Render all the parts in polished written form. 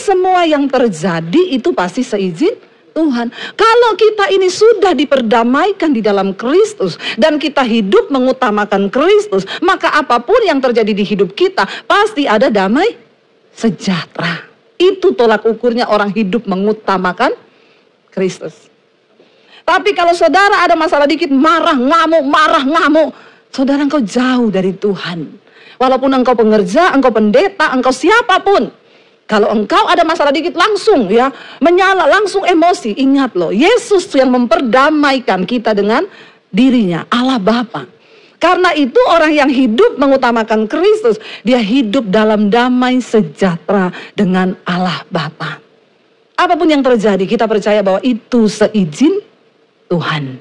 semua yang terjadi itu pasti seizin Tuhan. Kalau kita ini sudah diperdamaikan di dalam Kristus dan kita hidup mengutamakan Kristus, maka apapun yang terjadi di hidup kita pasti ada damai sejahtera. Itu tolak ukurnya orang hidup mengutamakan Kristus. Tapi kalau saudara ada masalah dikit, marah, ngamuk, saudara engkau jauh dari Tuhan. Walaupun engkau pengerja, engkau pendeta, engkau siapapun. Kalau engkau ada masalah dikit langsung ya, menyala, langsung emosi. Ingat loh, Yesus yang memperdamaikan kita dengan dirinya, Allah Bapa. Karena itu orang yang hidup mengutamakan Kristus, dia hidup dalam damai sejahtera dengan Allah Bapa. Apapun yang terjadi, kita percaya bahwa itu seizin Tuhan.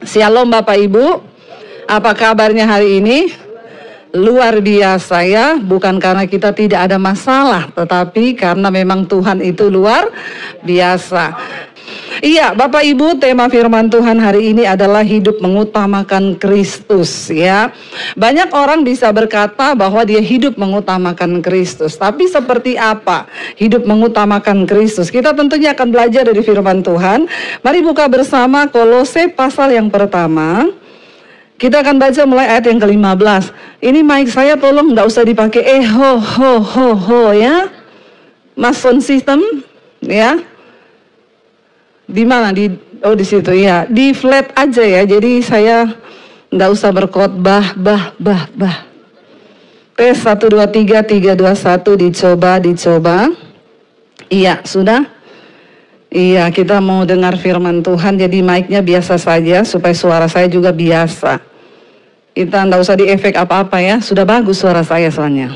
Shalom Bapak Ibu, apa kabarnya hari ini? Luar biasa ya, bukan karena kita tidak ada masalah, tetapi karena memang Tuhan itu luar biasa. Iya, Bapak Ibu, tema firman Tuhan hari ini adalah hidup mengutamakan Kristus ya. Banyak orang bisa berkata bahwa dia hidup mengutamakan Kristus, tapi seperti apa hidup mengutamakan Kristus? Kita tentunya akan belajar dari firman Tuhan. Mari buka bersama Kolose pasal yang pertama. Kita akan baca mulai ayat yang ke-15. Ini mic saya tolong enggak usah dipakai ho ya. Mas sound system ya. Di mana? Di situ ya. Di flat aja ya. Jadi saya enggak usah berkhotbah bah. Tes 1 2 3 3 2 1 dicoba. Iya, sudah? Iya, kita mau dengar firman Tuhan, jadi mic-nya biasa saja supaya suara saya juga biasa. Kita enggak usah diefek apa-apa ya, sudah bagus suara saya soalnya.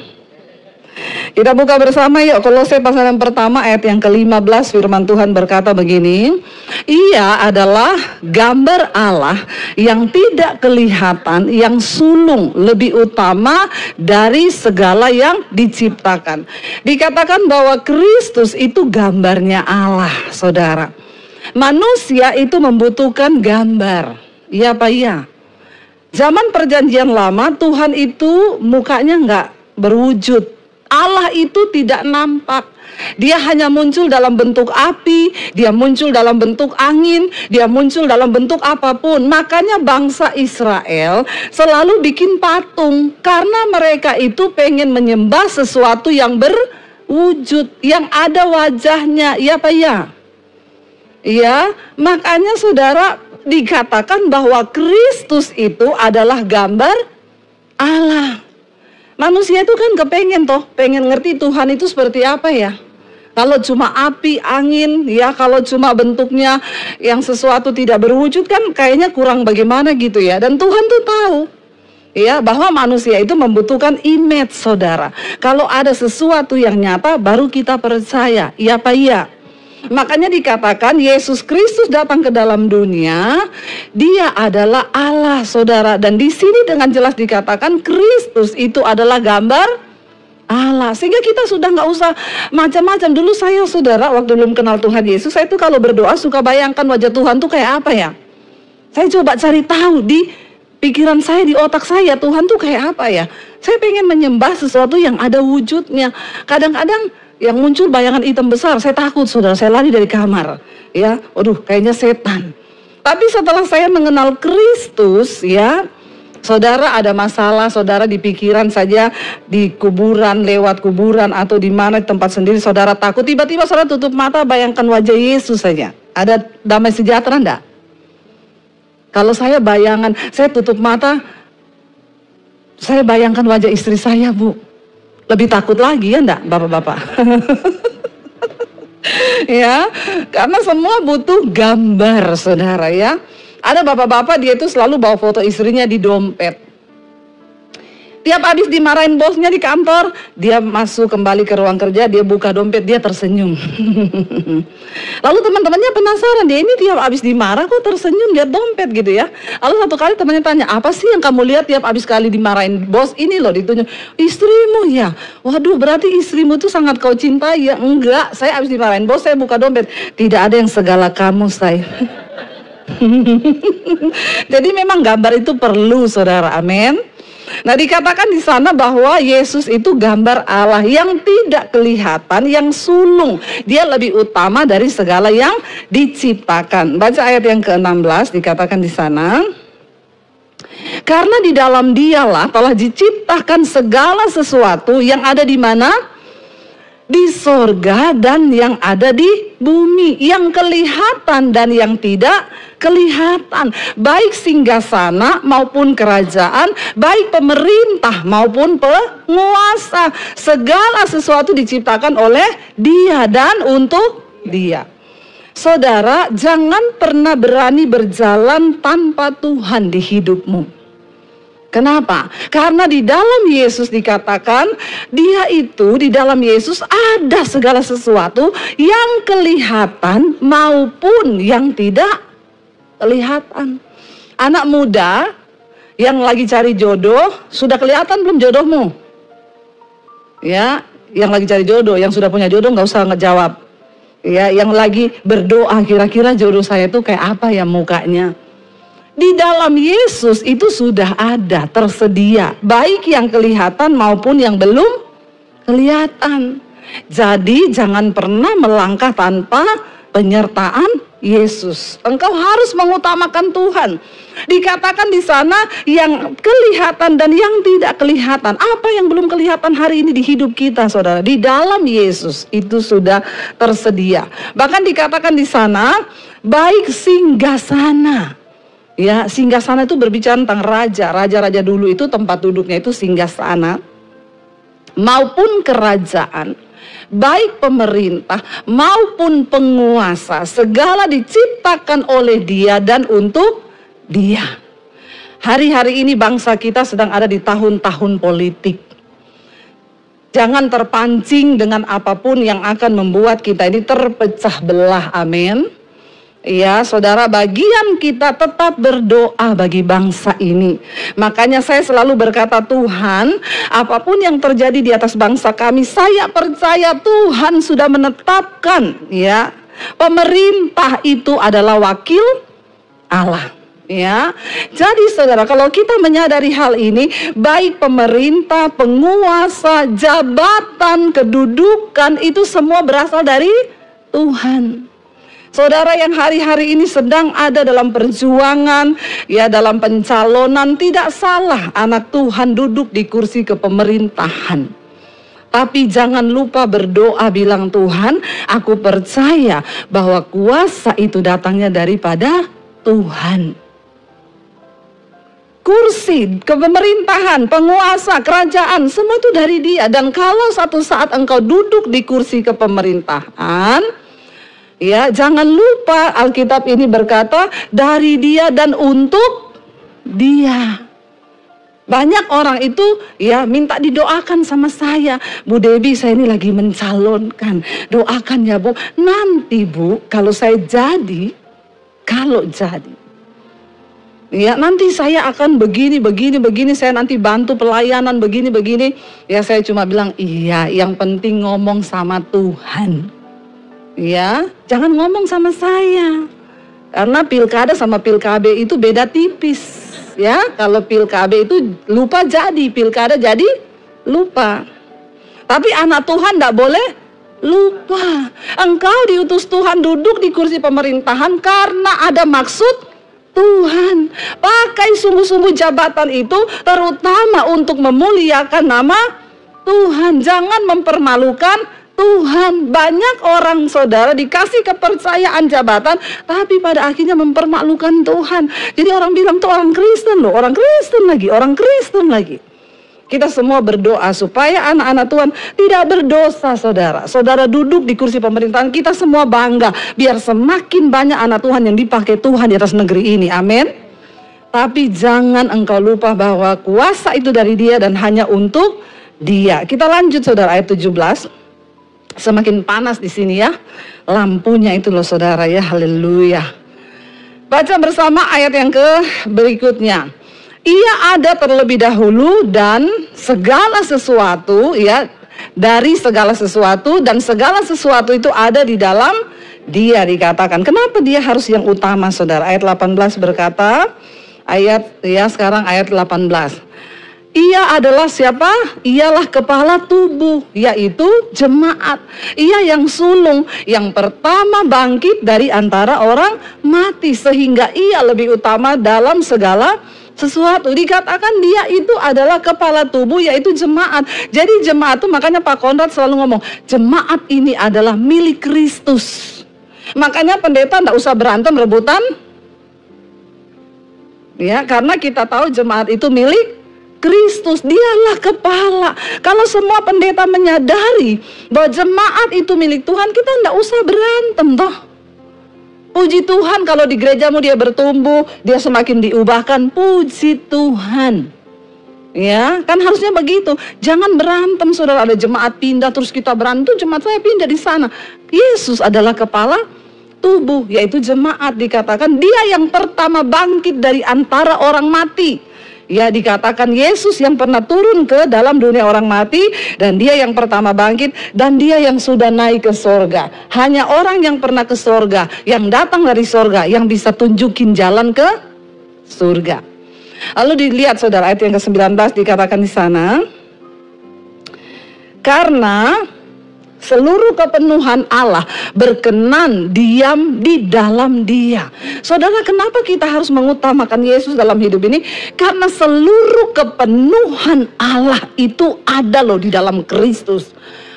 Kita buka bersama yuk Kolose pasal yang pertama ayat yang ke-15. Firman Tuhan berkata begini, Ia adalah gambar Allah yang tidak kelihatan, yang sulung, lebih utama dari segala yang diciptakan. Dikatakan bahwa Kristus itu gambarnya Allah, saudara. Manusia itu membutuhkan gambar. Iya Pak, iya. Zaman perjanjian lama Tuhan itu mukanya enggak berwujud. Allah itu tidak nampak. Dia hanya muncul dalam bentuk api, dia muncul dalam bentuk angin, dia muncul dalam bentuk apapun. Makanya bangsa Israel selalu bikin patung, karena mereka itu pengen menyembah sesuatu yang berwujud, yang ada wajahnya. Iya Pak ya? Iya, makanya saudara dikatakan bahwa Kristus itu adalah gambar Allah. Manusia itu kan pengen ngerti Tuhan itu seperti apa ya. Kalau cuma api, angin, ya kalau cuma bentuknya yang sesuatu tidak berwujud kan kayaknya kurang bagaimana gitu ya. Dan Tuhan tuh tahu ya bahwa manusia itu membutuhkan image, saudara. Kalau ada sesuatu yang nyata baru kita percaya. Iya Pak iya. Makanya dikatakan Yesus Kristus datang ke dalam dunia, dia adalah Allah, saudara. Dan di sini dengan jelas dikatakan Kristus itu adalah gambar Allah. Sehingga kita sudah nggak usah macam-macam. Dulu saya, saudara, waktu belum kenal Tuhan Yesus, saya itu kalau berdoa suka bayangkan wajah Tuhan tuh kayak apa ya. Saya coba cari tahu di pikiran saya, di otak saya, Tuhan tuh kayak apa ya. Saya pengen menyembah sesuatu yang ada wujudnya. Kadang-kadang yang muncul bayangan hitam besar, saya takut, saudara, saya lari dari kamar, ya, waduh, kayaknya setan. Tapi setelah saya mengenal Kristus, ya, saudara ada masalah, saudara di pikiran saja, di kuburan, lewat kuburan atau di mana tempat sendiri, saudara takut, tiba-tiba saudara tutup mata, bayangkan wajah Yesus saja, ada damai sejahtera enggak? Kalau saya tutup mata, saya bayangkan wajah istri saya, Bu. Lebih takut lagi ya enggak bapak-bapak? Ya, karena semua butuh gambar, saudara ya. Ada bapak-bapak dia itu selalu bawa foto istrinya di dompet. Tiap habis dimarahin bosnya di kantor, dia masuk kembali ke ruang kerja, dia buka dompet, dia tersenyum. Lalu teman-temannya penasaran, dia ini tiap habis dimarah kok tersenyum, lihat dompet gitu ya. Lalu satu kali temannya tanya, apa sih yang kamu lihat tiap habis kali dimarahin bos? Ini loh ditunjuk, istrimu ya. Waduh, berarti istrimu tuh sangat kau cintai ya? Enggak, saya habis dimarahin bos, saya buka dompet. Tidak ada yang segala kamu, saya. Jadi memang gambar itu perlu, saudara, amin. Nah, dikatakan di sana bahwa Yesus itu gambar Allah yang tidak kelihatan, yang sulung. Dia lebih utama dari segala yang diciptakan. Baca ayat yang ke-16, dikatakan di sana, karena di dalam Dialah telah diciptakan segala sesuatu yang ada di mana? Di sorga dan yang ada di bumi, yang kelihatan dan yang tidak kelihatan, baik singgasana maupun kerajaan, baik pemerintah maupun penguasa. Segala sesuatu diciptakan oleh Dia dan untuk Dia. Saudara, jangan pernah berani berjalan tanpa Tuhan di hidupmu. Kenapa? Karena di dalam Yesus dikatakan, Dia itu di dalam Yesus ada segala sesuatu yang kelihatan maupun yang tidak kelihatan. Anak muda yang lagi cari jodoh, sudah kelihatan belum jodohmu? Ya, yang lagi cari jodoh, yang sudah punya jodoh nggak usah ngejawab. Ya, yang lagi berdoa, kira-kira jodoh saya itu kayak apa ya mukanya? Di dalam Yesus itu sudah ada, tersedia, baik yang kelihatan maupun yang belum kelihatan. Jadi jangan pernah melangkah tanpa penyertaan Yesus. Engkau harus mengutamakan Tuhan. Dikatakan di sana yang kelihatan dan yang tidak kelihatan. Apa yang belum kelihatan hari ini di hidup kita, saudara? Di dalam Yesus itu sudah tersedia. Bahkan dikatakan di sana, baik singgasana. Ya, singgasana itu berbicara tentang raja. Raja-raja dulu itu tempat duduknya itu singgasana. Maupun kerajaan, baik pemerintah maupun penguasa, segala diciptakan oleh Dia dan untuk Dia. Hari-hari ini bangsa kita sedang ada di tahun-tahun politik. Jangan terpancing dengan apapun yang akan membuat kita ini terpecah belah. Amin. Ya, saudara, bagian kita tetap berdoa bagi bangsa ini. Makanya saya selalu berkata, Tuhan, apapun yang terjadi di atas bangsa kami, saya percaya Tuhan sudah menetapkan, ya, pemerintah itu adalah wakil Allah. Ya, jadi saudara, kalau kita menyadari hal ini, baik pemerintah, penguasa, jabatan, kedudukan, itu semua berasal dari Tuhan. Saudara yang hari-hari ini sedang ada dalam perjuangan, ya dalam pencalonan, tidak salah anak Tuhan duduk di kursi kepemerintahan. Tapi jangan lupa berdoa, bilang Tuhan, aku percaya bahwa kuasa itu datangnya daripada Tuhan. Kursi, kepemerintahan, penguasa, kerajaan, semua itu dari Dia. Dan kalau satu saat engkau duduk di kursi kepemerintahan, ya, jangan lupa Alkitab ini berkata dari Dia dan untuk Dia. Banyak orang itu ya minta didoakan sama saya. Bu Debbie, saya ini lagi mencalonkan. Doakan ya Bu. Nanti Bu, kalau saya jadi, ya nanti saya akan begini, saya nanti bantu pelayanan begini. Ya saya cuma bilang iya, yang penting ngomong sama Tuhan. Ya, jangan ngomong sama saya. Karena pilkada sama pilkab itu beda tipis. Ya, kalau pilkab itu lupa jadi, pilkada jadi lupa. Tapi anak Tuhan tidak boleh lupa. Engkau diutus Tuhan duduk di kursi pemerintahan karena ada maksud Tuhan. Pakai sungguh-sungguh jabatan itu terutama untuk memuliakan nama Tuhan. Jangan mempermalukan Tuhan. Banyak orang, saudara, dikasih kepercayaan jabatan, tapi pada akhirnya mempermalukan Tuhan. Jadi orang bilang tuh orang Kristen loh, orang Kristen lagi. Kita semua berdoa supaya anak-anak Tuhan tidak berdosa, saudara. Saudara duduk di kursi pemerintahan, kita semua bangga. Biar semakin banyak anak Tuhan yang dipakai Tuhan di atas negeri ini, amin. Tapi jangan engkau lupa bahwa kuasa itu dari Dia dan hanya untuk Dia. Kita lanjut, saudara, ayat 17. Semakin panas di sini ya, lampunya itu loh saudara ya, haleluya. Baca bersama ayat yang berikutnya. Ia ada terlebih dahulu dan segala sesuatu, ya, dari segala sesuatu, dan segala sesuatu itu ada di dalam Dia, dikatakan. Kenapa Dia harus yang utama, saudara? Ayat 18 berkata, sekarang ayat 18. Ia adalah siapa? Ialah kepala tubuh, yaitu jemaat. Ia yang sulung, yang pertama bangkit dari antara orang mati, sehingga ia lebih utama dalam segala sesuatu. Dikatakan dia itu adalah kepala tubuh, yaitu jemaat. Jadi jemaat itu, makanya Pak Konrad selalu ngomong, jemaat ini adalah milik Kristus. Makanya pendeta enggak usah berantem rebutan, ya, karena kita tahu jemaat itu milik Kristus, dialah kepala. Kalau semua pendeta menyadari bahwa jemaat itu milik Tuhan, kita enggak usah berantem toh. Puji Tuhan kalau di gerejamu dia bertumbuh, dia semakin diubahkan, puji Tuhan. Ya, kan harusnya begitu. Jangan berantem, saudara. Ada jemaat pindah terus kita berantem, jemaat saya pindah di sana. Yesus adalah kepala tubuh, yaitu jemaat. Dikatakan dia yang pertama bangkit dari antara orang mati. Ya, dikatakan Yesus yang pernah turun ke dalam dunia orang mati, dan dia yang pertama bangkit, dan dia yang sudah naik ke sorga. Hanya orang yang pernah ke sorga, yang datang dari sorga, yang bisa tunjukin jalan ke surga. Lalu dilihat saudara, ayat yang ke-19 dikatakan di sana, karena seluruh kepenuhan Allah berkenan diam di dalam dia. Saudara, kenapa kita harus mengutamakan Yesus dalam hidup ini? Karena seluruh kepenuhan Allah itu ada loh di dalam Kristus.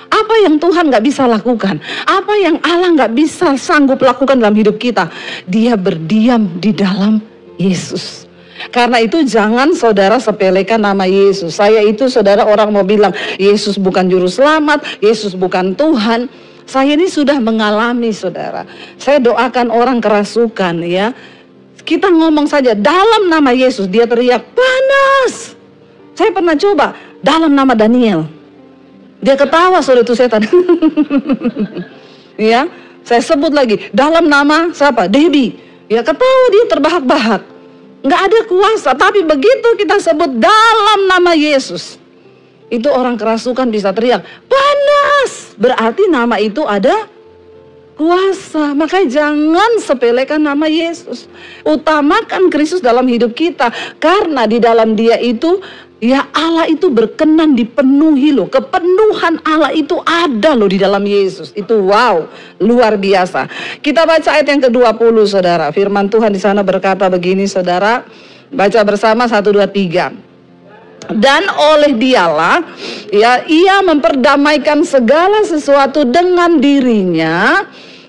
Apa yang Tuhan gak bisa lakukan? Apa yang Allah gak bisa sanggup lakukan dalam hidup kita? Dia berdiam di dalam Yesus. Karena itu jangan saudara sepelekan nama Yesus. Saya itu saudara, orang mau bilang Yesus bukan juru selamat, Yesus bukan Tuhan. Saya ini sudah mengalami saudara. Saya doakan orang kerasukan ya. Kita ngomong saja dalam nama Yesus, dia teriak panas. Saya pernah coba dalam nama Daniel. Dia ketawa, saudara, itu setan. Ya, saya sebut lagi dalam nama siapa? Debbie. Ya, ketawa, dia terbahak-bahak. Nggak ada kuasa, tapi begitu kita sebut dalam nama Yesus, itu orang kerasukan bisa teriak, panas! Berarti nama itu ada kuasa. Makanya jangan sepelekan nama Yesus. Utamakan Kristus dalam hidup kita. Karena di dalam dia itu, ya Allah itu berkenan dipenuhi loh. Kepenuhan Allah itu ada loh di dalam Yesus. Itu wow, luar biasa. Kita baca ayat yang ke-20 saudara. Firman Tuhan di sana berkata begini saudara. Baca bersama 1, 2, 3. Dan oleh dialah ya ia memperdamaikan segala sesuatu dengan dirinya,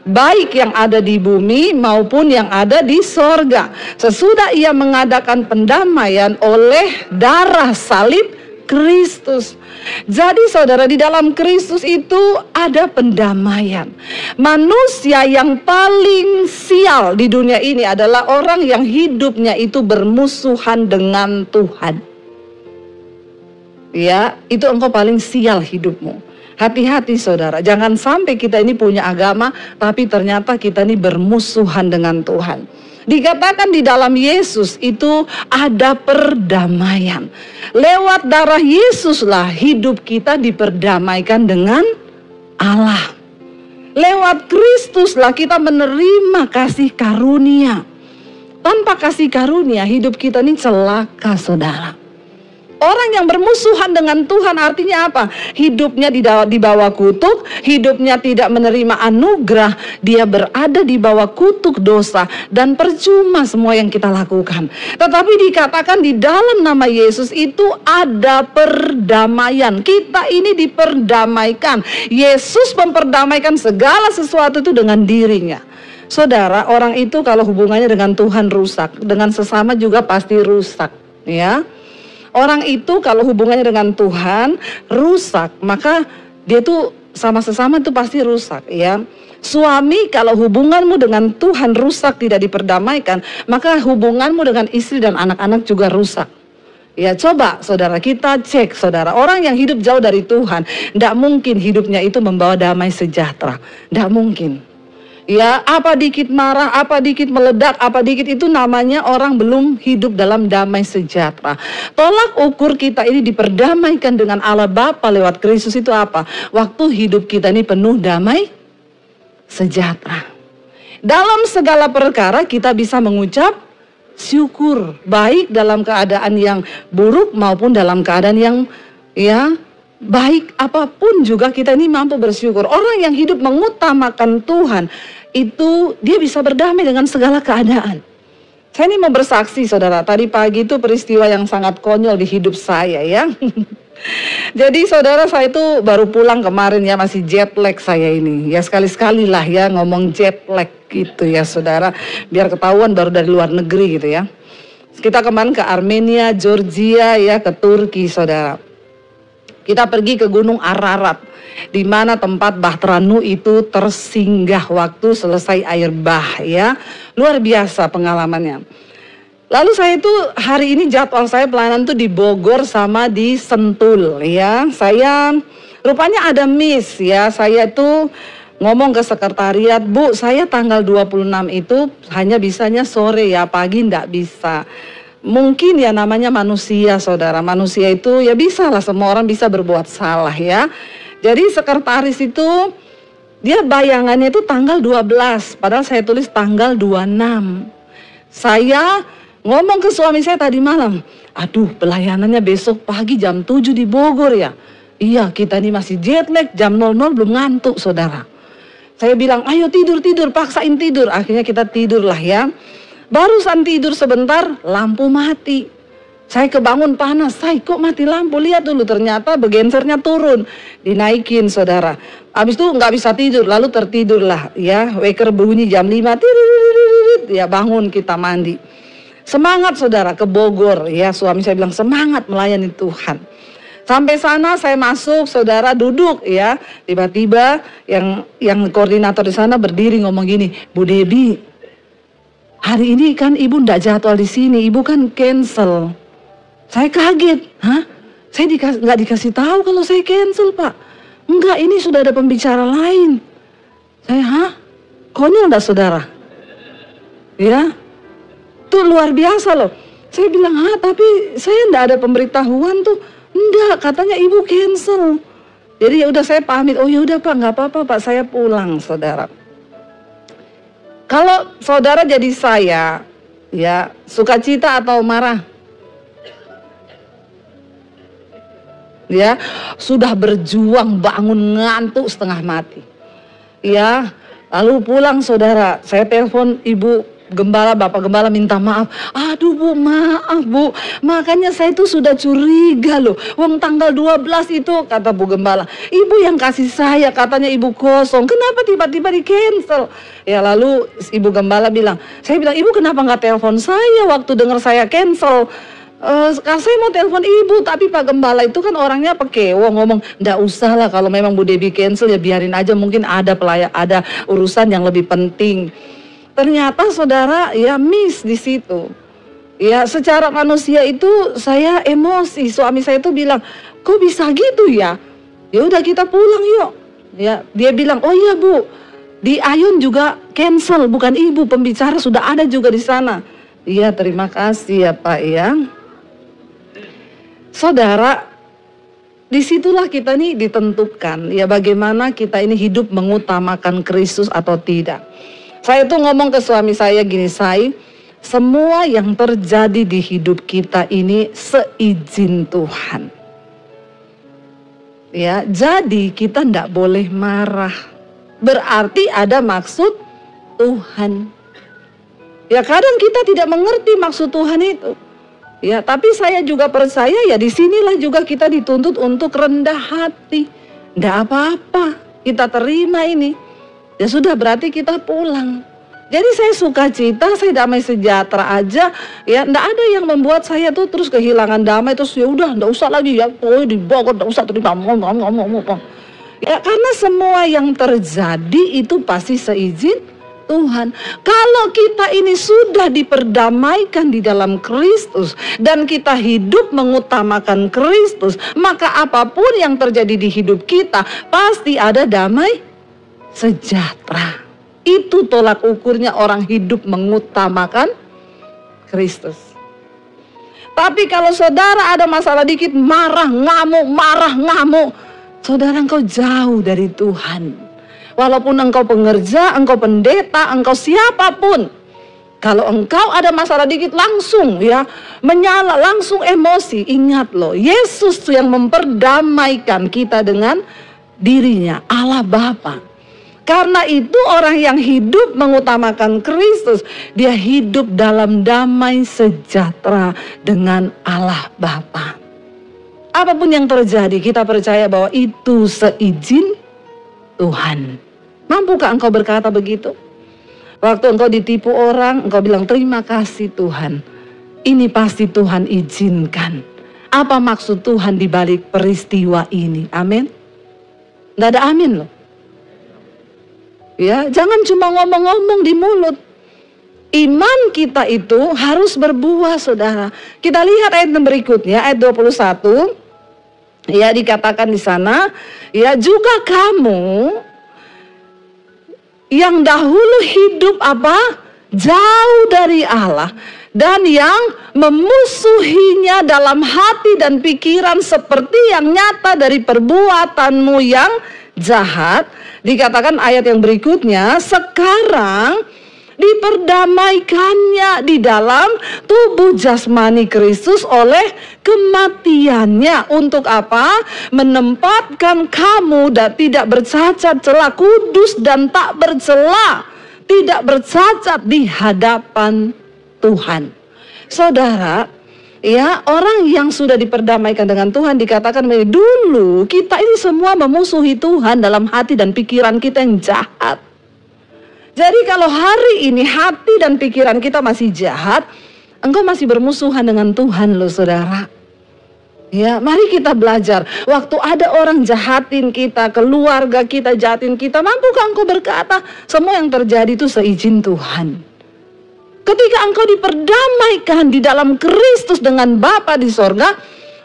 baik yang ada di bumi maupun yang ada di sorga, sesudah ia mengadakan pendamaian oleh darah salib Kristus. Jadi saudara, di dalam Kristus itu ada pendamaian. Manusia yang paling sial di dunia ini adalah orang yang hidupnya itu bermusuhan dengan Tuhan. Ya, itu engkau paling sial hidupmu. Hati-hati saudara, jangan sampai kita ini punya agama tapi ternyata kita ini bermusuhan dengan Tuhan. Dikatakan di dalam Yesus itu ada perdamaian. Lewat darah Yesuslah hidup kita diperdamaikan dengan Allah. Lewat Kristuslah kita menerima kasih karunia. Tanpa kasih karunia hidup kita ini celaka saudara. Orang yang bermusuhan dengan Tuhan artinya apa? Hidupnya di bawah kutuk, hidupnya tidak menerima anugerah, dia berada di bawah kutuk dosa dan percuma semua yang kita lakukan. Tetapi dikatakan di dalam nama Yesus itu ada perdamaian. Kita ini diperdamaikan. Yesus memperdamaikan segala sesuatu itu dengan dirinya. Saudara, orang itu kalau hubungannya dengan Tuhan rusak, dengan sesama juga pasti rusak, ya. Orang itu kalau hubungannya dengan Tuhan rusak, maka dia tuh sama sesama itu pasti rusak ya. Suami kalau hubunganmu dengan Tuhan rusak, tidak diperdamaikan, maka hubunganmu dengan istri dan anak-anak juga rusak. Ya, coba saudara kita cek saudara, orang yang hidup jauh dari Tuhan, tidak mungkin hidupnya itu membawa damai sejahtera, tidak mungkin. Ya, apa dikit marah, apa dikit meledak, apa dikit itu namanya orang belum hidup dalam damai sejahtera. Tolak ukur kita ini diperdamaikan dengan Allah Bapa lewat Kristus itu apa? Waktu hidup kita ini penuh damai sejahtera. Dalam segala perkara kita bisa mengucap bersyukur, baik dalam keadaan yang buruk maupun dalam keadaan yang baik, apapun juga kita ini mampu bersyukur. Orang yang hidup mengutamakan Tuhan itu dia bisa berdamai dengan segala keadaan. Saya ini mau bersaksi saudara, tadi pagi itu peristiwa yang sangat konyol di hidup saya ya. Jadi saudara, saya itu baru pulang kemarin ya, masih jet lag saya ini. Ya sekali-sekali lah ya ngomong jet lag gitu ya saudara, biar ketahuan baru dari luar negeri gitu ya. Kita kemarin ke Armenia, Georgia ya, ke Turki saudara. Kita pergi ke Gunung Ararat, di mana tempat Bahtera Nuh itu tersinggah waktu selesai air bah ya. Luar biasa pengalamannya. Lalu saya itu hari ini jadwal saya pelayanan tuh di Bogor sama di Sentul ya. Saya rupanya ada miss ya. Saya itu ngomong ke sekretariat, Bu, saya tanggal 26 itu hanya bisanya sore ya, pagi enggak bisa. Mungkin ya namanya manusia saudara, manusia itu ya bisa lah, semua orang bisa berbuat salah ya. Jadi sekretaris itu dia bayangannya itu tanggal 12, padahal saya tulis tanggal 26. Saya ngomong ke suami saya tadi malam, aduh pelayanannya besok pagi jam 7 di Bogor ya. Iya, kita ini masih jet lag, jam 00 belum ngantuk saudara. Saya bilang ayo tidur, paksain tidur. Akhirnya kita tidur lah ya. Barusan tidur sebentar, lampu mati. Saya kebangun panas, saya kok mati lampu, lihat dulu ternyata begensernya turun, dinaikin saudara. Habis itu nggak bisa tidur, lalu tertidurlah ya, waker bunyi jam 5, ya bangun kita mandi. Semangat saudara ke Bogor ya, suami saya bilang semangat melayani Tuhan. Sampai sana saya masuk saudara, duduk ya, tiba-tiba yang koordinator di sana berdiri ngomong gini, Bu Debbie, hari ini kan ibu nggak jadwal di sini, ibu kan cancel. Saya kaget, hah? Saya nggak dikasih tahu kalau saya cancel Pak. Enggak, ini sudah ada pembicara lain. Saya, hah? Konyol enggak saudara? Ya, itu luar biasa loh. Saya bilang, hah? Tapi saya enggak ada pemberitahuan tuh. Enggak, katanya ibu cancel. Jadi ya udah saya pamit. Oh ya udah Pak, nggak apa-apa Pak, saya pulang saudara. Kalau saudara jadi saya, ya sukacita atau marah? Ya, sudah berjuang bangun ngantuk setengah mati. Ya, lalu pulang saudara, saya telepon ibu gembala, bapak gembala minta maaf. Aduh Bu, maaf Bu, makanya saya itu sudah curiga loh. Wong tanggal 12 itu kata Bu gembala, ibu yang kasih saya, katanya ibu kosong, kenapa tiba-tiba di cancel? Ya lalu ibu gembala bilang, saya bilang ibu kenapa nggak telepon saya waktu dengar saya cancel? Saya mau telepon ibu, tapi Pak Gembala itu kan orangnya pekewo, ngomong nggak usah lah kalau memang Bu Debbie cancel ya biarin aja, mungkin ada ada urusan yang lebih penting. Ternyata saudara ya miss di situ. Ya secara manusia itu saya emosi, suami saya itu bilang kok bisa gitu ya? Ya udah kita pulang yuk. Ya dia bilang oh iya Bu, di Ayun juga cancel, bukan ibu, pembicara sudah ada juga di sana. Iya terima kasih ya Pak ya. Saudara, disitulah kita nih ditentukan ya bagaimana kita ini hidup mengutamakan Kristus atau tidak. Saya tuh ngomong ke suami saya gini, say, semua yang terjadi di hidup kita ini seizin Tuhan. Ya, jadi kita ndak boleh marah. Berarti ada maksud Tuhan. Ya kadang kita tidak mengerti maksud Tuhan itu. Ya, tapi saya juga percaya ya disinilah juga kita dituntut untuk rendah hati. Nggak apa-apa, kita terima ini. Ya sudah berarti kita pulang. Jadi saya sukacita, saya damai sejahtera aja. Ya, nggak ada yang membuat saya tuh terus kehilangan damai. Terus ya udah, nggak usah lagi ya, di Bogor nggak usah terima. Ya karena semua yang terjadi itu pasti seizin Tuhan. Kalau kita ini sudah diperdamaikan di dalam Kristus dan kita hidup mengutamakan Kristus, maka apapun yang terjadi di hidup kita pasti ada damai sejahtera. Itu tolak ukurnya orang hidup mengutamakan Kristus. Tapi kalau saudara ada masalah dikit marah ngamuk, saudara engkau jauh dari Tuhan. Walaupun engkau pengerja, engkau pendeta, engkau siapapun. Kalau engkau ada masalah dikit langsung ya menyala, langsung emosi. Ingat loh, Yesus yang memperdamaikan kita dengan dirinya, Allah Bapa. Karena itu orang yang hidup mengutamakan Kristus, dia hidup dalam damai sejahtera dengan Allah Bapa. Apapun yang terjadi, kita percaya bahwa itu seizin Tuhan. Mampukah engkau berkata begitu? Waktu engkau ditipu orang, engkau bilang terima kasih Tuhan. Ini pasti Tuhan izinkan. Apa maksud Tuhan di balik peristiwa ini? Amin. Nggak ada amin loh. Ya, jangan cuma ngomong-ngomong di mulut. Iman kita itu harus berbuah, saudara. Kita lihat ayat yang berikutnya, ayat 21. Ya, dikatakan di sana, ya juga kamu yang dahulu hidup apa? Jauh dari Allah. Dan yang memusuhinya dalam hati dan pikiran seperti yang nyata dari perbuatanmu yang jahat. Dikatakan ayat yang berikutnya, sekarang diperdamaikannya di dalam tubuh jasmani Kristus oleh kematiannya. Untuk apa? Menempatkan kamu dan tidak bercacat celah, kudus dan tak bercela, tidak bercacat di hadapan Tuhan. Saudara, ya, orang yang sudah diperdamaikan dengan Tuhan dikatakan dulu kita ini semua memusuhi Tuhan dalam hati dan pikiran kita yang jahat. Jadi kalau hari ini hati dan pikiran kita masih jahat, engkau masih bermusuhan dengan Tuhan loh, saudara. Ya, mari kita belajar. Waktu ada orang jahatin kita, keluarga kita jahatin kita, mampukah engkau berkata semua yang terjadi itu seizin Tuhan? Ketika engkau diperdamaikan di dalam Kristus dengan Bapa di sorga,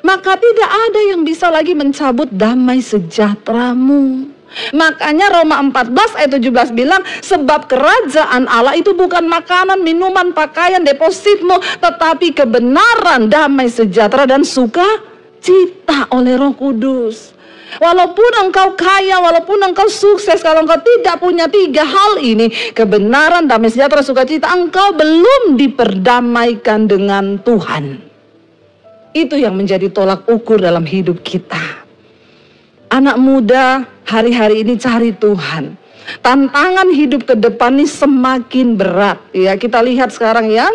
maka tidak ada yang bisa lagi mencabut damai sejahteramu. Makanya Roma 14 ayat 17 bilang, sebab kerajaan Allah itu bukan makanan, minuman, pakaian, depositmu, tetapi kebenaran, damai sejahtera dan sukacita oleh Roh Kudus. Walaupun engkau kaya, walaupun engkau sukses, kalau engkau tidak punya tiga hal ini, kebenaran, damai sejahtera, sukacita, engkau belum diperdamaikan dengan Tuhan. Itu yang menjadi tolak ukur dalam hidup kita. Anak muda hari-hari ini cari Tuhan. Tantangan hidup ke depan ini semakin berat. Ya, kita lihat sekarang ya.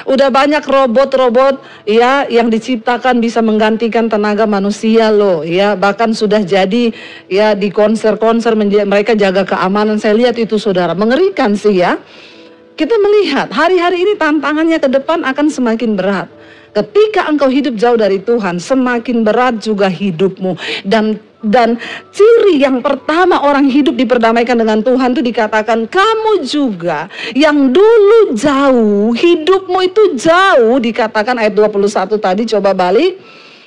Udah banyak robot-robot ya yang diciptakan bisa menggantikan tenaga manusia loh ya. Bahkan sudah jadi ya di konser-konser mereka jaga keamanan. Saya lihat itu, saudara, mengerikan sih ya. Kita melihat hari-hari ini tantangannya ke depan akan semakin berat. Ketika engkau hidup jauh dari Tuhan, semakin berat juga hidupmu. Dan ciri yang pertama orang hidup diperdamaikan dengan Tuhan itu dikatakan, kamu juga yang dulu jauh, hidupmu itu jauh, dikatakan ayat 21 tadi, coba balik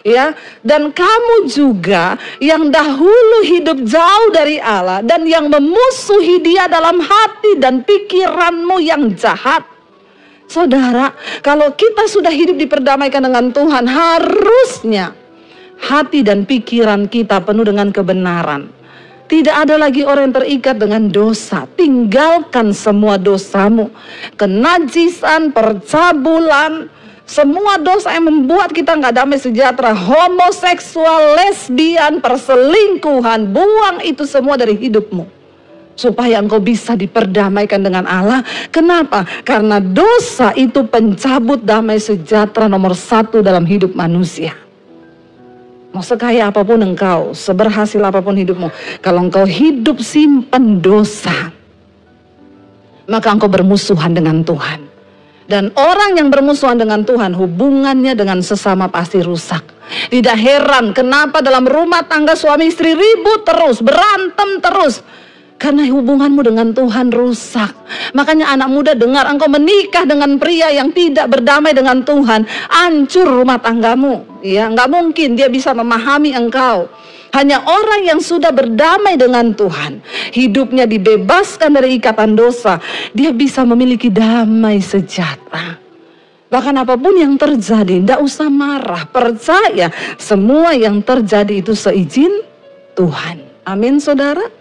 ya. Dan kamu juga yang dahulu hidup jauh dari Allah dan yang memusuhi Dia dalam hati dan pikiranmu yang jahat. Saudara, kalau kita sudah hidup diperdamaikan dengan Tuhan, harusnya hati dan pikiran kita penuh dengan kebenaran. Tidak ada lagi orang yang terikat dengan dosa. Tinggalkan semua dosamu. Kenajisan, percabulan, semua dosa yang membuat kita nggak damai sejahtera. Homoseksual, lesbian, perselingkuhan, buang itu semua dari hidupmu. Supaya engkau bisa diperdamaikan dengan Allah. Kenapa? Karena dosa itu pencabut damai sejahtera nomor 1 dalam hidup manusia. Mau sekaya apapun engkau, seberhasil apapun hidupmu, kalau engkau hidup simpan dosa, maka engkau bermusuhan dengan Tuhan. Dan orang yang bermusuhan dengan Tuhan, hubungannya dengan sesama pasti rusak. Tidak heran kenapa dalam rumah tangga suami istri ribut terus, berantem terus. Karena hubunganmu dengan Tuhan rusak. Makanya anak muda dengar, engkau menikah dengan pria yang tidak berdamai dengan Tuhan, hancur rumah tanggamu. Ya, nggak mungkin dia bisa memahami engkau. Hanya orang yang sudah berdamai dengan Tuhan, hidupnya dibebaskan dari ikatan dosa, dia bisa memiliki damai sejahtera. Bahkan apapun yang terjadi, tidak usah marah, percaya semua yang terjadi itu seizin Tuhan. Amin, saudara.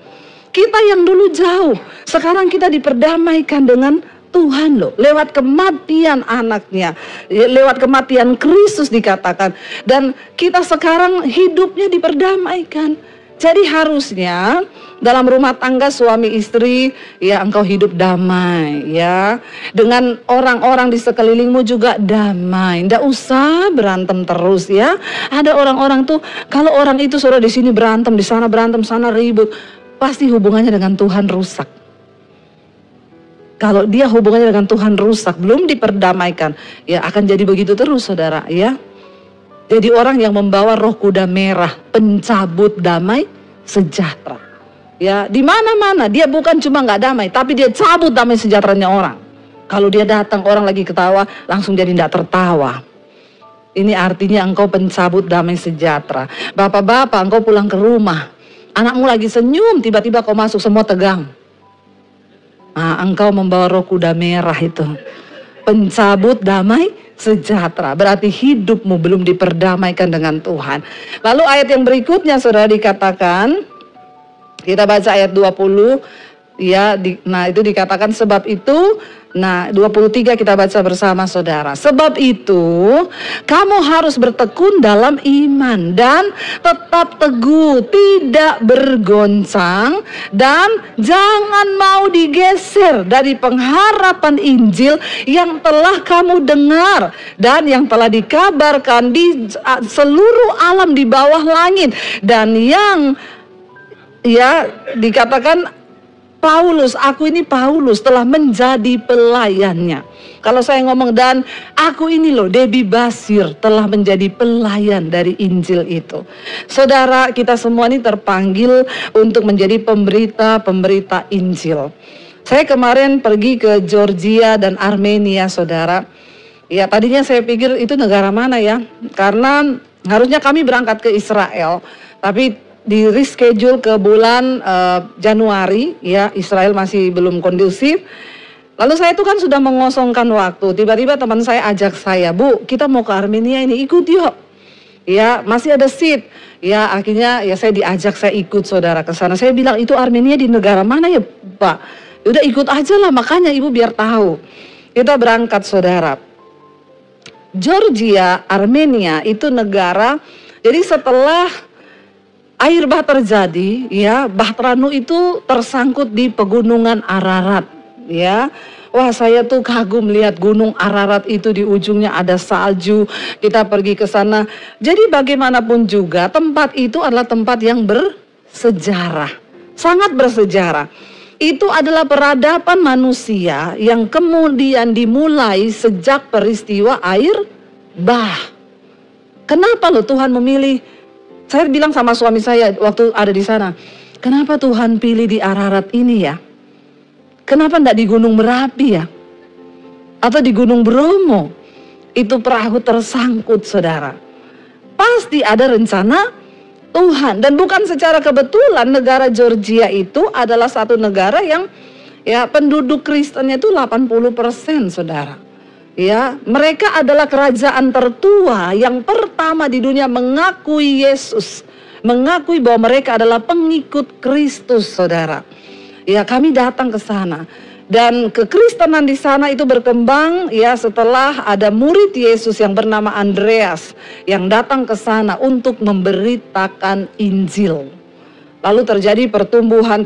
Kita yang dulu jauh, sekarang kita diperdamaikan dengan Tuhan loh, lewat kematian anaknya, lewat kematian Kristus dikatakan. Dan kita sekarang hidupnya diperdamaikan. Jadi harusnya dalam rumah tangga suami istri, ya engkau hidup damai ya. Dengan orang-orang di sekelilingmu juga damai. Nggak usah berantem terus ya. Ada orang-orang tuh, kalau orang itu sudah di sini berantem, di sana berantem, sana ribut, pasti hubungannya dengan Tuhan rusak. Kalau dia hubungannya dengan Tuhan rusak, belum diperdamaikan, ya akan jadi begitu terus saudara ya. Jadi orang yang membawa roh kuda merah, pencabut damai sejahtera. Ya, di mana-mana dia bukan cuma nggak damai, tapi dia cabut damai sejahteranya orang. Kalau dia datang orang lagi ketawa, langsung jadi tidak tertawa. Ini artinya engkau pencabut damai sejahtera. Bapak-bapak, engkau pulang ke rumah, anakmu lagi senyum, tiba-tiba kau masuk semua tegang. Nah, engkau membawa roh kuda merah itu, pencabut damai sejahtera. Berarti hidupmu belum diperdamaikan dengan Tuhan. Lalu ayat yang berikutnya saudara dikatakan, kita baca ayat 20 ya, nah itu dikatakan sebab itu. Nah 23 kita baca bersama saudara. Sebab itu kamu harus bertekun dalam iman dan tetap teguh, tidak bergoncang, dan jangan mau digeser dari pengharapan Injil yang telah kamu dengar dan yang telah dikabarkan di seluruh alam di bawah langit, dan yang ya dikatakan Paulus, aku ini Paulus telah menjadi pelayannya. Kalau saya ngomong dan aku ini loh Debbie Basir telah menjadi pelayan dari Injil itu. Saudara, kita semua ini terpanggil untuk menjadi pemberita Injil. Saya kemarin pergi ke Georgia dan Armenia saudara. Ya tadinya saya pikir itu negara mana ya. Karena harusnya kami berangkat ke Israel. Tapi di reschedule ke bulan Januari ya, Israel masih belum kondusif. Lalu saya itu kan sudah mengosongkan waktu, tiba-tiba teman saya ajak saya, Bu kita mau ke Armenia ini, ikut yuk ya, masih ada seat ya. Akhirnya ya saya diajak, saya ikut saudara ke sana. Saya bilang, itu Armenia di negara mana ya Pak? Udah ikut aja lah, makanya ibu biar tahu. Kita berangkat saudara. Georgia, Armenia itu negara, jadi setelah air bah terjadi, ya, Bahtera Nuh itu tersangkut di pegunungan Ararat, ya. Wah, saya tuh kagum lihat gunung Ararat itu, di ujungnya ada salju. Kita pergi ke sana. Jadi bagaimanapun juga tempat itu adalah tempat yang bersejarah, sangat bersejarah. Itu adalah peradaban manusia yang kemudian dimulai sejak peristiwa air bah. Kenapa loh Tuhan memilih? Saya bilang sama suami saya waktu ada di sana, kenapa Tuhan pilih di Ararat ini ya? Kenapa enggak di Gunung Merapi ya? Atau di Gunung Bromo? Itu perahu tersangkut saudara. Pasti ada rencana Tuhan. Dan bukan secara kebetulan negara Georgia itu adalah satu negara yang ya penduduk Kristennya itu 80% saudara. Ya, mereka adalah kerajaan tertua yang pertama di dunia mengakui Yesus, mengakui bahwa mereka adalah pengikut Kristus, saudara. Ya, kami datang ke sana dan kekristenan di sana itu berkembang ya setelah ada murid Yesus yang bernama Andreas yang datang ke sana untuk memberitakan Injil. Lalu terjadi pertumbuhan.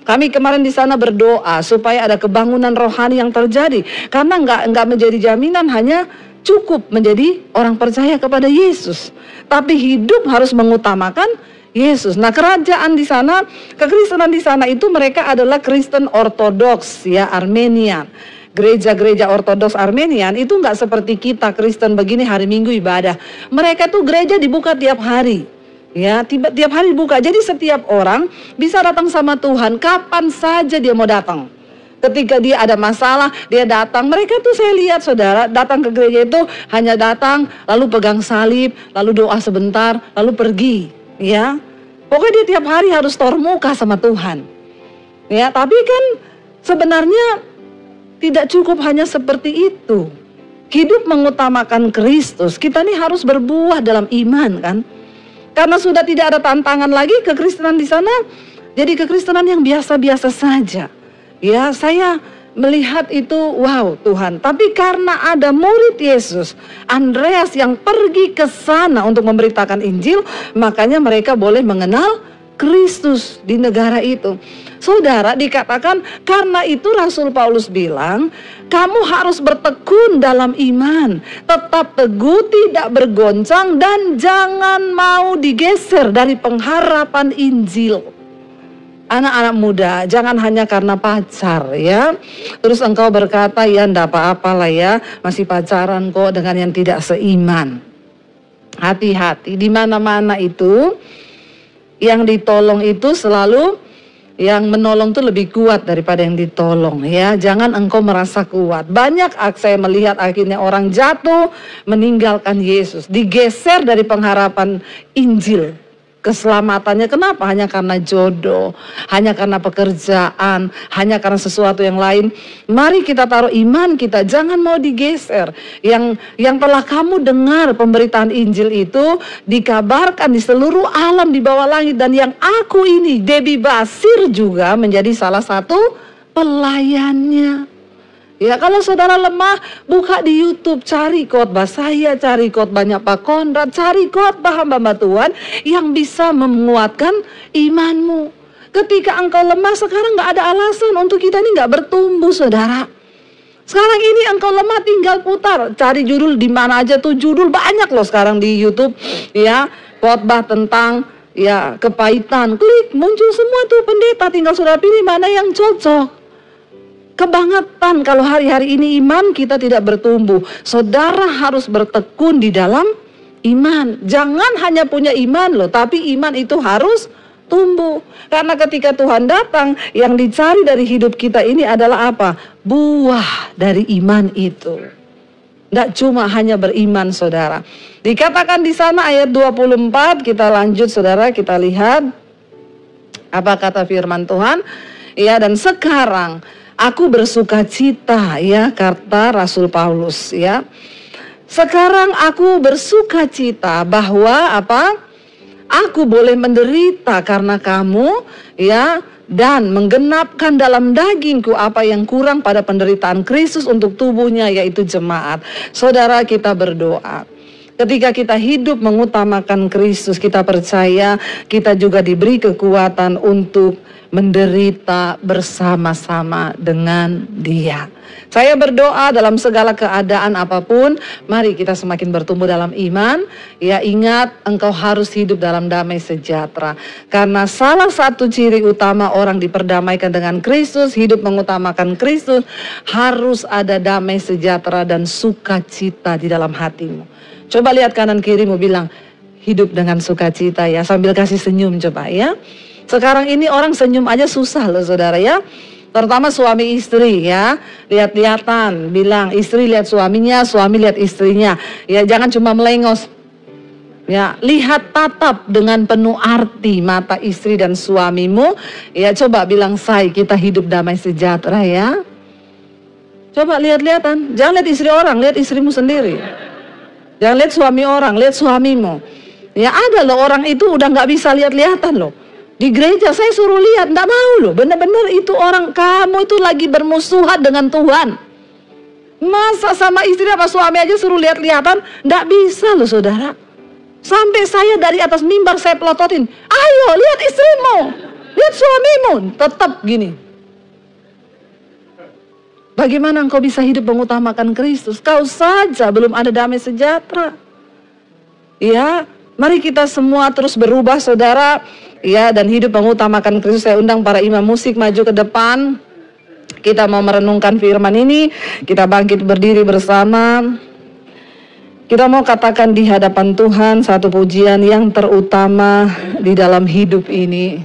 Kami kemarin di sana berdoa supaya ada kebangunan rohani yang terjadi. Karena enggak menjadi jaminan hanya cukup menjadi orang percaya kepada Yesus. Tapi hidup harus mengutamakan Yesus. Nah, kerajaan di sana, kekristenan di sana itu mereka adalah Kristen Ortodoks ya, Armenian. Gereja-gereja Ortodoks Armenian itu enggak seperti kita Kristen begini hari Minggu ibadah. Mereka tuh gereja dibuka tiap hari. Ya, tiap hari buka. Jadi setiap orang bisa datang sama Tuhan kapan saja dia mau datang. Ketika dia ada masalah, dia datang. Mereka tuh saya lihat saudara, datang ke gereja itu hanya datang, lalu pegang salib, lalu doa sebentar, lalu pergi. Ya, pokoknya dia tiap hari harus tor muka sama Tuhan. Ya, tapi kan sebenarnya tidak cukup hanya seperti itu. Hidup mengutamakan Kristus, kita nih harus berbuah dalam iman kan. Karena sudah tidak ada tantangan lagi kekristenan di sana, jadi kekristenan yang biasa-biasa saja. Ya, saya melihat itu, wow Tuhan. Tapi karena ada murid Yesus, Andreas yang pergi ke sana untuk memberitakan Injil, makanya mereka boleh mengenal Kristus di negara itu. Saudara, dikatakan karena itu Rasul Paulus bilang, kamu harus bertekun dalam iman, tetap teguh, tidak bergoncang, dan jangan mau digeser dari pengharapan Injil. Anak-anak muda, jangan hanya karena pacar ya, terus engkau berkata, ya enggak apa-apa lah ya, masih pacaran kok dengan yang tidak seiman. Hati-hati, di mana-mana itu yang ditolong itu selalu, yang menolong itu lebih kuat daripada yang ditolong ya. Jangan engkau merasa kuat. Banyak saya melihat akhirnya orang jatuh meninggalkan Yesus, digeser dari pengharapan Injil. Keselamatannya kenapa? Hanya karena jodoh, hanya karena pekerjaan, hanya karena sesuatu yang lain. Mari kita taruh iman kita, jangan mau digeser. Yang telah kamu dengar pemberitaan Injil itu dikabarkan di seluruh alam di bawah langit, dan yang aku ini, Debbie Basir, juga menjadi salah satu pelayannya. Ya, kalau saudara lemah, buka di YouTube, cari khotbah saya, cari khotbahnya Pak Konrad, cari khotbah hamba Tuhan yang bisa menguatkan imanmu. Ketika engkau lemah, sekarang nggak ada alasan untuk kita ini nggak bertumbuh, saudara. Sekarang ini engkau lemah, tinggal putar, cari judul di mana aja tuh, judul banyak loh sekarang di YouTube, ya, khotbah tentang ya kepahitan, klik muncul semua tuh pendeta, tinggal saudara pilih mana yang cocok. Kebangetan kalau hari-hari ini iman kita tidak bertumbuh. Saudara harus bertekun di dalam iman. Jangan hanya punya iman loh, tapi iman itu harus tumbuh. Karena ketika Tuhan datang, yang dicari dari hidup kita ini adalah apa? Buah dari iman itu. Tidak cuma hanya beriman, saudara. Dikatakan di sana ayat 24, kita lanjut saudara, kita lihat apa kata firman Tuhan. Ya, dan sekarang aku bersuka cita, ya, kata Rasul Paulus, ya. Sekarang aku bersuka cita bahwa apa? Aku boleh menderita karena kamu, ya, dan menggenapkan dalam dagingku apa yang kurang pada penderitaan Kristus untuk tubuhnya, yaitu jemaat. Saudara, kita berdoa. Ketika kita hidup mengutamakan Kristus, kita percaya kita juga diberi kekuatan untuk menderita bersama-sama dengan Dia. Saya berdoa dalam segala keadaan apapun, mari kita semakin bertumbuh dalam iman. Ya, ingat, engkau harus hidup dalam damai sejahtera. Karena salah satu ciri utama orang diperdamaikan dengan Kristus, hidup mengutamakan Kristus, harus ada damai sejahtera dan sukacita di dalam hatimu. Coba lihat kanan kirimu, bilang, hidup dengan sukacita ya, sambil kasih senyum coba ya. Sekarang ini orang senyum aja susah loh saudara ya. Terutama suami istri ya. Lihat-lihatan, bilang istri lihat suaminya, suami lihat istrinya. Ya, jangan cuma melengos. Ya, lihat tatap dengan penuh arti mata istri dan suamimu. Ya, coba bilang, say, kita hidup damai sejahtera ya. Coba lihat-lihatan, jangan lihat istri orang, lihat istrimu sendiri. Jangan lihat suami orang, lihat suamimu. Ya, ada loh orang itu udah nggak bisa lihat-lihatan loh. Di gereja saya suruh lihat, enggak mau loh. Benar-benar itu orang, kamu itu lagi bermusuhan dengan Tuhan. Masa sama istri apa suami aja suruh lihat-lihatan? Enggak bisa loh saudara. Sampai saya dari atas mimbar saya pelototin, ayo lihat istrimu, lihat suamimu. Tetap gini. Bagaimana engkau bisa hidup mengutamakan Kristus? Kau saja belum ada damai sejahtera. Ya, mari kita semua terus berubah saudara. Ya, dan hidup mengutamakan Kristus. Saya undang para imam musik maju ke depan. Kita mau merenungkan firman ini. Kita bangkit berdiri bersama. Kita mau katakan di hadapan Tuhan satu pujian yang terutama di dalam hidup ini.